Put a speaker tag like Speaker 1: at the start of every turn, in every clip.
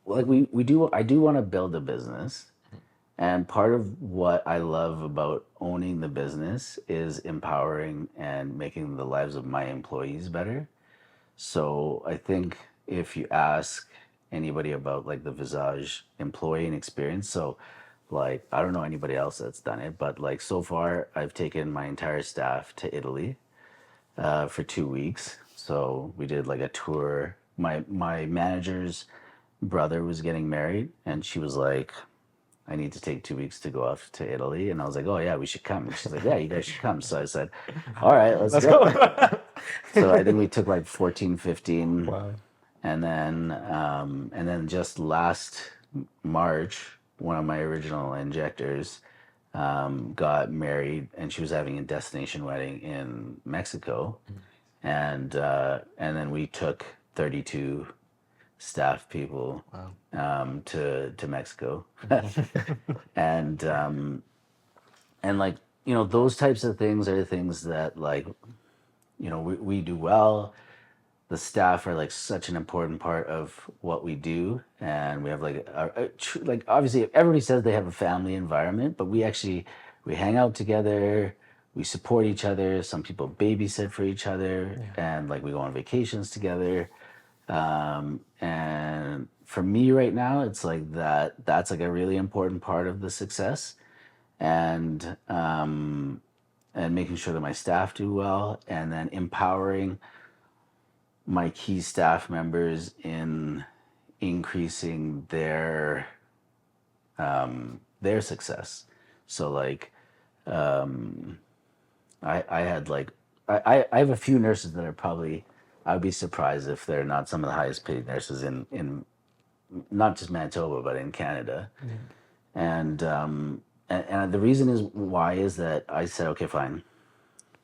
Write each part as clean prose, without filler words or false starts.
Speaker 1: like I do want to build a business. And part of what I love about owning the business is empowering and making the lives of my employees better. So I think if you ask anybody about like the Visage employee and experience, so like I don't know anybody else that's done it, but like so far I've taken my entire staff to Italy for 2 weeks. So we did like a tour. My manager's brother was getting married, and she was like, I need to take 2 weeks to go off to Italy. And I was like, oh, yeah, we should come. And she's like, yeah, you guys should come. So I said, all right, let's
Speaker 2: Let's
Speaker 1: go.
Speaker 2: go.
Speaker 1: So I think we took like 14, 15.
Speaker 2: Wow.
Speaker 1: And then just last March, one of my original injectors got married, and she was having a destination wedding in Mexico. And then we took 32 staff people to Mexico, and like those types of things are the things that like we do well. The staff are like such an important part of what we do, and we have like like obviously everybody says they have a family environment, but we hang out together, we support each other. Some people babysit for each other, and like we go on vacations together. And for me right now, it's like that's like a really important part of the success, and making sure that my staff do well, and then empowering my key staff members in increasing their success. So like I had like I have a few nurses that are probably, I would be surprised if they're not some of the highest paid nurses in not just Manitoba but in Canada. And the reason is why is that I said, okay, fine.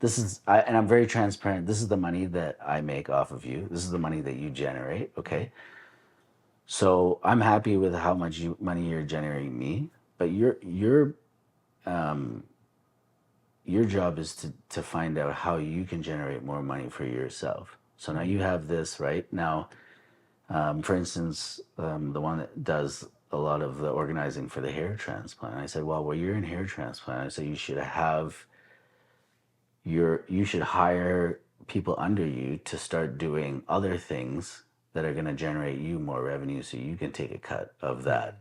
Speaker 1: And I'm very transparent. This is the money that I make off of you. This is the money that you generate. Okay. So I'm happy with how much money you're generating me, but your job is to find out how you can generate more money for yourself. So now you have this right now. For instance, the one that does a lot of the organizing for the hair transplant. I said, well, you're in hair transplant. I said you should hire people under you to start doing other things that are going to generate you more revenue, so you can take a cut of that.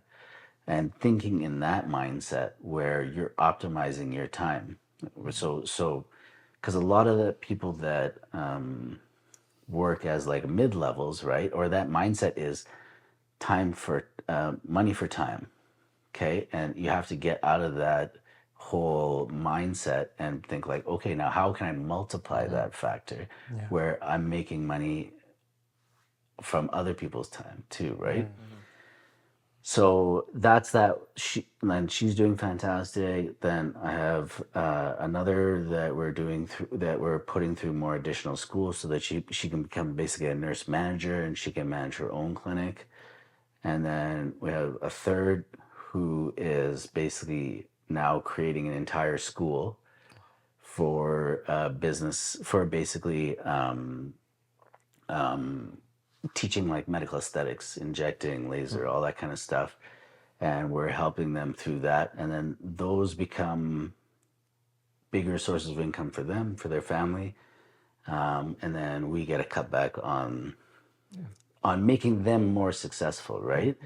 Speaker 1: And thinking in that mindset where you're optimizing your time. So, because a lot of the people that work as like mid levels, right, or that mindset is time for money for time. Okay, and you have to get out of that whole mindset and think like, okay, now how can I multiply that factor where I'm making money from other people's time too, right? So that's that. And she's doing fantastic. Then I have another that we're putting through more additional schools so that she can become basically a nurse manager and she can manage her own clinic. And then we have a third who is basically now creating an entire school for business, for basically teaching like medical aesthetics, injecting, laser, all that kind of stuff. And we're helping them through that. And then those become bigger sources of income for them, for their family. And then we get a cutback on making them more successful, right?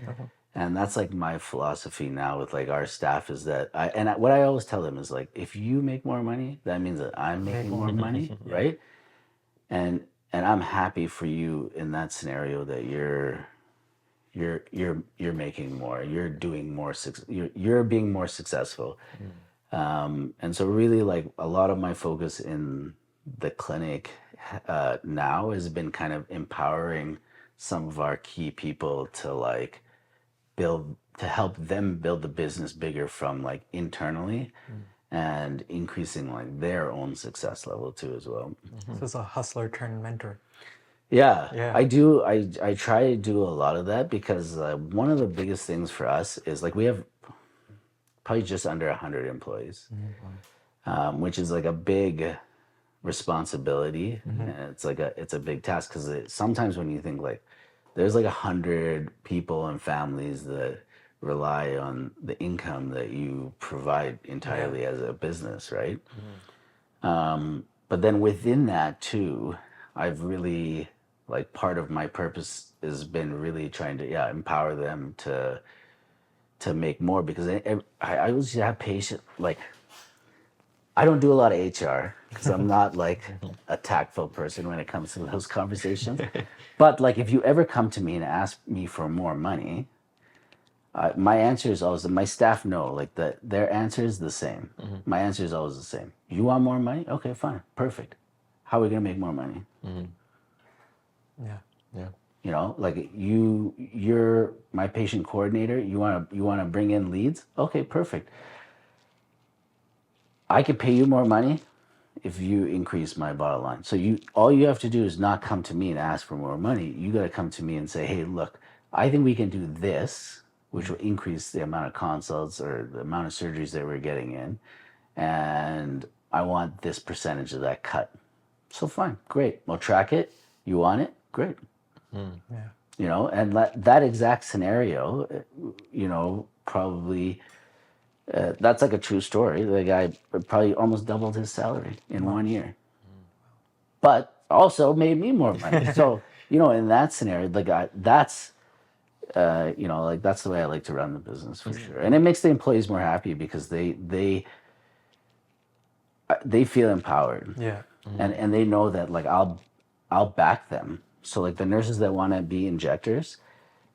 Speaker 1: And that's like my philosophy now with like our staff is that what I always tell them is like, if you make more money, that means that I'm making more money, right? And I'm happy for you in that scenario that you're making more, you're doing more, you're being more successful. And so really like a lot of my focus in the clinic now has been kind of empowering some of our key people to like to help them build the business bigger from like internally and increasing like their own success level too as well.
Speaker 2: So it's a hustler turned mentor.
Speaker 1: Yeah. I do. I try to do a lot of that because one of the biggest things for us is like we have probably just under 100 employees, which is like a big responsibility. And it's a big task because sometimes when you think like, there's like 100 people and families that rely on the income that you provide
Speaker 2: Yeah.
Speaker 1: entirely as a business, right?
Speaker 3: Mm-hmm.
Speaker 1: But then within that too, I've really like part of my purpose has been really trying to empower them to make more because I always have patience. Like I don't do a lot of HR because I'm not like a tactful person when it comes to those conversations. But like if you ever come to me and ask me for more money, my answer is always my staff know like that their answer is the same.
Speaker 3: Mm-hmm.
Speaker 1: My answer is always the same. You want more money? Okay, fine, perfect. How are we gonna make more money?
Speaker 3: Mm-hmm.
Speaker 2: Yeah.
Speaker 3: Yeah.
Speaker 1: You know, like you're my patient coordinator. You wanna bring in leads? Okay, perfect. I could pay you more money if you increase my bottom line. So all you have to do is not come to me and ask for more money. You got to come to me and say, "Hey, look, I think we can do this, which will increase the amount of consults or the amount of surgeries that we're getting in, and I want this percentage of that cut." So fine, great. We'll track it. You want it? Great.
Speaker 2: Yeah.
Speaker 1: You know, and that exact scenario, probably that's like a true story. The guy probably almost doubled his salary in
Speaker 2: Wow.
Speaker 1: 1 year, but also made me more money. So, in that scenario, like that's the way I like to run the business for sure. And it makes the employees more happy because they feel empowered
Speaker 2: Yeah.
Speaker 1: and they know that like I'll back them. So like the nurses that want to be injectors,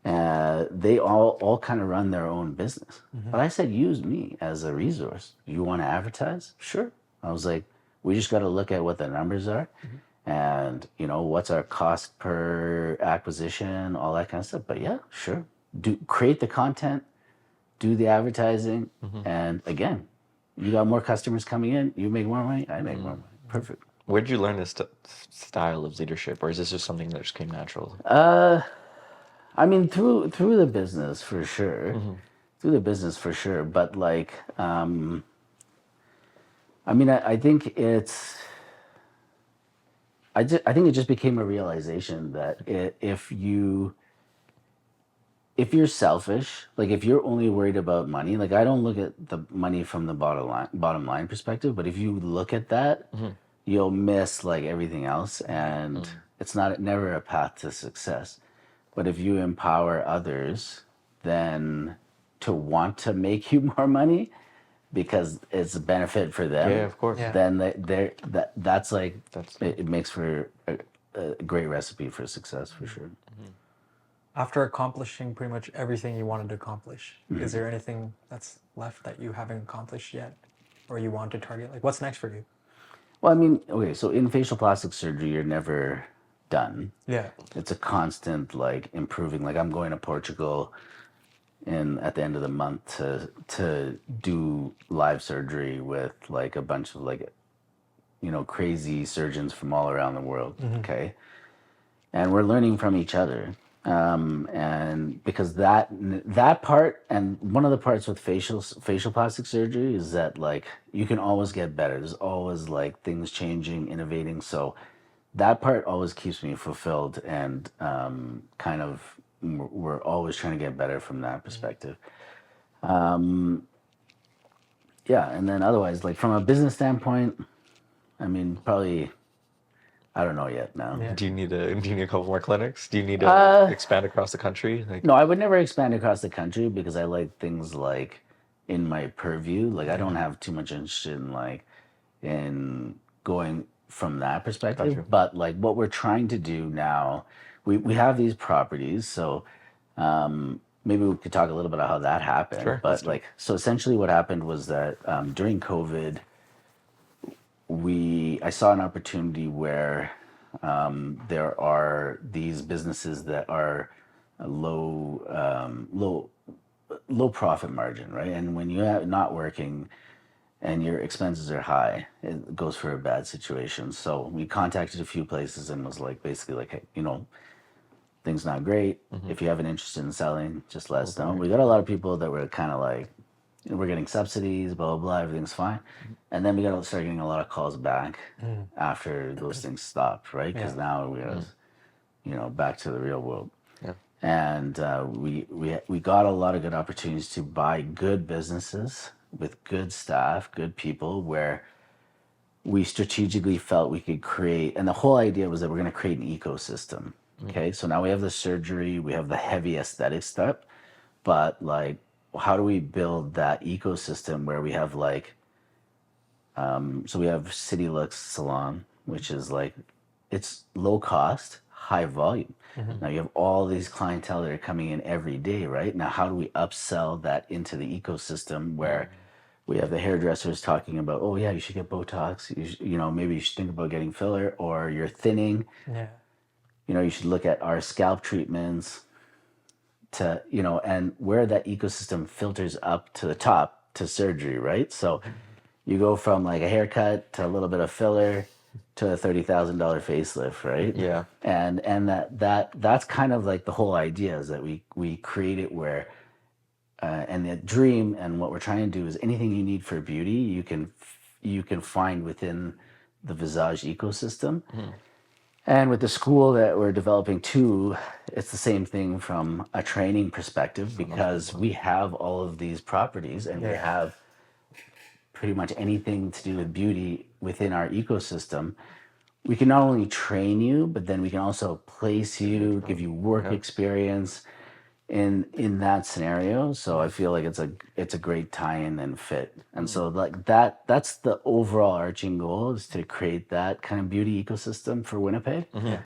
Speaker 1: they all kind of run their own business. But I said, use me as a resource. You want to advertise? Sure. I was like, we just got to look at what the numbers are and, what's our cost per acquisition, all that kind of stuff. But yeah, sure. Create the content, do the advertising. And again, you got more customers coming in, you make more money, I make more money. Perfect.
Speaker 3: Where did you learn this style of leadership, or is this just something that just came natural?
Speaker 1: I mean, through the business for sure, through the business for sure. But like, I mean, I think I think it just became a realization that if you're selfish, like if you're only worried about money, like I don't look at the money from the bottom line perspective, but if you look at that, you'll miss like everything else, and it's never a path to success. But if you empower others, then to want to make you more money because it's a benefit for them,
Speaker 3: Yeah, of course.
Speaker 2: Yeah.
Speaker 1: then that's like
Speaker 3: That's
Speaker 1: it makes for a great recipe for success for sure.
Speaker 2: After accomplishing pretty much everything you wanted to accomplish, is there anything that's left that you haven't accomplished yet or you want to target? Like, what's next for you?
Speaker 1: Well, I mean, okay, so in facial plastic surgery, you're never done.
Speaker 2: Yeah.
Speaker 1: It's a constant like improving. Like I'm going to Portugal at the end of the month to do live surgery with like a bunch of like crazy surgeons from all around the world. Okay, and we're learning from each other. And because that part, and one of the parts with facial plastic surgery is that like you can always get better. There's always like things changing, innovating. So that part always keeps me fulfilled, and kind of we're always trying to get better from that perspective. Yeah, and then otherwise, like from a business standpoint, I mean, probably I don't know yet now.
Speaker 2: Yeah.
Speaker 3: Do you need a couple more clinics? Do you need to expand across the country? Like,
Speaker 1: No, I would never expand across the country because I like things like in my purview. Like I don't have too much interest in going from that perspective.
Speaker 3: Gotcha.
Speaker 1: But like what we're trying to do now, we have these properties, so maybe we could talk a little bit about how that happened.
Speaker 3: Sure, let's
Speaker 1: But
Speaker 3: do it.
Speaker 1: like so essentially what happened was that during COVID, I saw an opportunity where there are these businesses that are low profit margin, right? And when you're not working and your expenses are high, it goes for a bad situation. So we contacted a few places and was like, basically like, hey, things not great. If you have an interest in selling, just let us know. We got a lot of people that were kind of like, we're getting subsidies, blah, blah, blah, everything's fine. And then we got to start getting a lot of calls back after those things stopped, right? Because
Speaker 2: Yeah.
Speaker 1: now we got back to the real world.
Speaker 3: Yeah.
Speaker 1: And we got a lot of good opportunities to buy good businesses with good staff, good people, where we strategically felt we could create, and the whole idea was that we're going to create an ecosystem. Okay, so now we have the surgery, we have the heavy aesthetic stuff, but like, how do we build that ecosystem where we have like, so we have City Looks Salon, which is like, it's low cost, high volume. Now you have all these clientele that are coming in every day, right? Now, how do we upsell that into the ecosystem where we have the hairdressers talking about, oh yeah, you should get Botox. You know, maybe you should think about getting filler, or you're thinning.
Speaker 2: Yeah.
Speaker 1: You know, you should look at our scalp treatments to, you know, and where that ecosystem filters up to the top to surgery, right? So you go from like a haircut to a little bit of filler to a $30,000 facelift, right?
Speaker 3: Yeah.
Speaker 1: And that's kind of like the whole idea, is that we create it where and the dream and what we're trying to do is anything you need for beauty, you can find within the Visage ecosystem. And with the school that we're developing too, it's the same thing from a training perspective, because we have all of these properties and we
Speaker 2: Yeah.
Speaker 1: have pretty much anything to do with beauty within our ecosystem. We can not only train you, but then we can also place you, give you work experience in that scenario. So I feel like it's a great tie-in and fit. And so like that's the overall arching goal, is to create that kind of beauty ecosystem for Winnipeg.